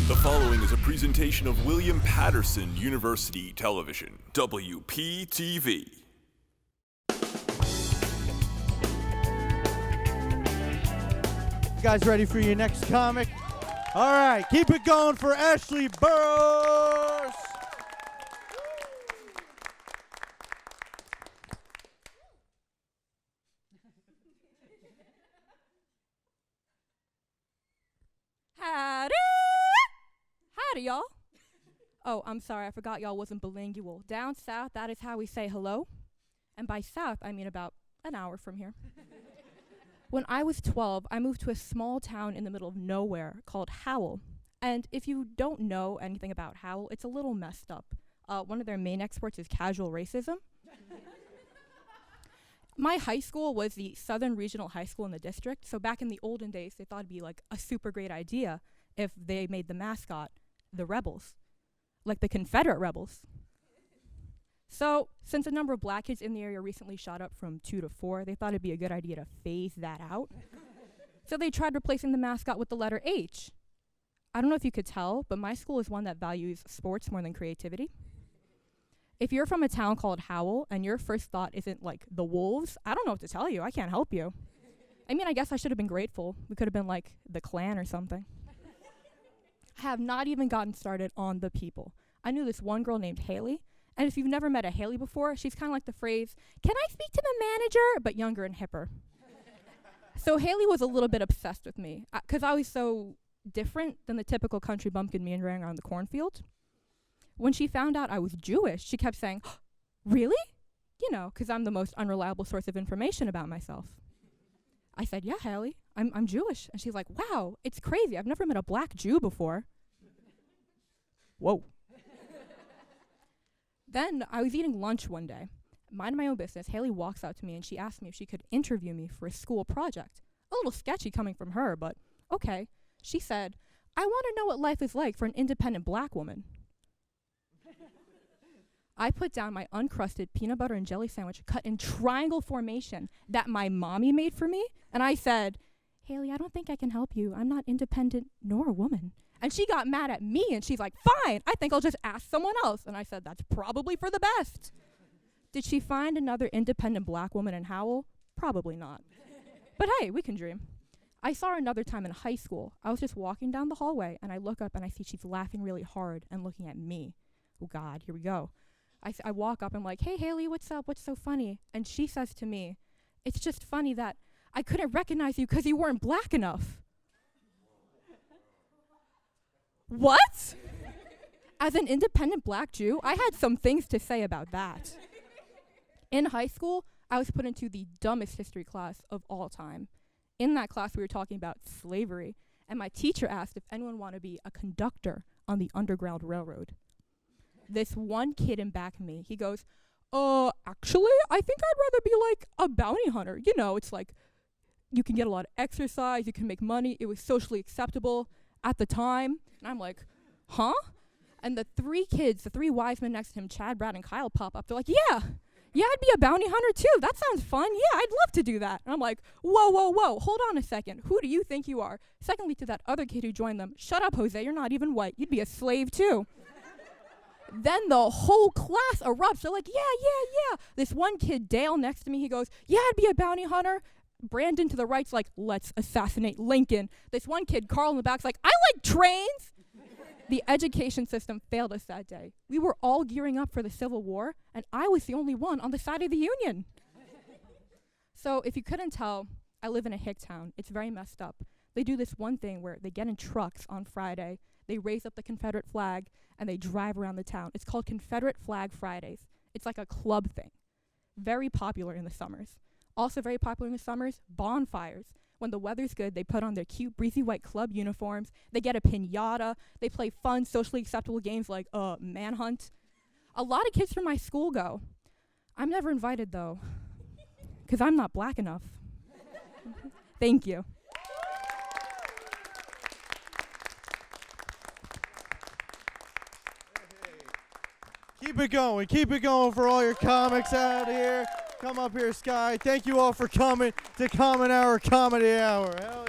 The following is a presentation of William Patterson University Television, WPTV. You guys ready for your next comic? All right, keep it going for Ashley Burrows. Howdy, y'all. Oh, I'm sorry, I forgot y'all wasn't bilingual. Down south, that is how we say hello. And by south, I mean about an hour from here. When I was 12, I moved to a small town in the middle of nowhere called Howell. And if you don't know anything about Howell, it's a little messed up. One of their main exports is casual racism. My high school was the Southern Regional High School in the district, so back in the olden days, they thought it'd be like a super great idea if they made the mascot the rebels, like the Confederate rebels. So, since the number of black kids in the area recently shot up from 2 to 4, they thought it'd be a good idea to phase that out. So they tried replacing the mascot with the letter H. I don't know if you could tell, but my school is one that values sports more than creativity. If you're from a town called Howell and your first thought isn't like the Wolves, I don't know what to tell you. I can't help you. I mean, I guess I should have been grateful. We could have been like the Klan or something. I have not even gotten started on the people. I knew this one girl named Haley, and if you've never met a Haley before, she's kind of like the phrase, "Can I speak to the manager?" but younger and hipper. So Haley was a little bit obsessed with me, because I was so different than the typical country bumpkin meandering around the cornfield. When she found out I was Jewish, she kept saying, "Really?" You know, because I'm the most unreliable source of information about myself. I said, "Yeah, Haley, I'm Jewish." And she's like, "Wow, it's crazy. I've never met a black Jew before." Whoa. Then I was eating lunch one day. Minding my own business, Haley walks out to me and she asked me if she could interview me for a school project. A little sketchy coming from her, but okay. She said, "I want to know what life is like for an independent black woman." I put down my uncrusted peanut butter and jelly sandwich cut in triangle formation that my mommy made for me, and I said, "Haley, I don't think I can help you. I'm not independent nor a woman." And she got mad at me, and she's like, "Fine, I think I'll just ask someone else." And I said, "That's probably for the best." Did she find another independent black woman in Howell? Probably not. But hey, we can dream. I saw her another time in high school. I was just walking down the hallway, and I look up, and I see she's laughing really hard and looking at me. Oh, God, here we go. I walk up, and I'm like, "Hey, Haley, what's up? What's so funny?" And she says to me, "It's just funny that I couldn't recognize you because you weren't black enough." What? As an independent black Jew, I had some things to say about that. In high school, I was put into the dumbest history class of all time. In that class, we were talking about slavery, and my teacher asked if anyone wanted to be a conductor on the Underground Railroad. This one kid in back of me, he goes, "Actually, I think I'd rather be like a bounty hunter. You know, it's like you can get a lot of exercise, you can make money. It was socially acceptable at the time." And I'm like, "Huh?" And the three wise men next to him, Chad, Brad, and Kyle, pop up. They're like, yeah, I'd be a bounty hunter too. That sounds fun. Yeah, I'd love to do that." And I'm like, whoa, hold on a second. Who do you think you are? Secondly, to that other kid who joined them, "Shut up, Jose, you're not even white. You'd be a slave too." Then the whole class erupts. They're like, yeah. This one kid, Dale, next to me, he goes, "Yeah, I'd be a bounty hunter." Brandon to the right's like, "Let's assassinate Lincoln." This one kid, Carl, in the back's like, "I like trains." The education system failed us that day. We were all gearing up for the Civil War, and I was the only one on the side of the Union. So if you couldn't tell, I live in a hick town. It's very messed up. They do this one thing where they get in trucks on Friday, they raise up the Confederate flag, and they drive around the town. It's called Confederate Flag Fridays. It's like a club thing. Very popular in the summers. Also very popular in the summers, bonfires. When the weather's good, they put on their cute, breezy white club uniforms. They get a piñata. They play fun, socially acceptable games like Manhunt. A lot of kids from my school go. I'm never invited, though, because I'm not black enough. Thank you. Keep it going for all your comics out here. Come up here, Sky. Thank you all for coming to Common Hour Comedy Hour. Hell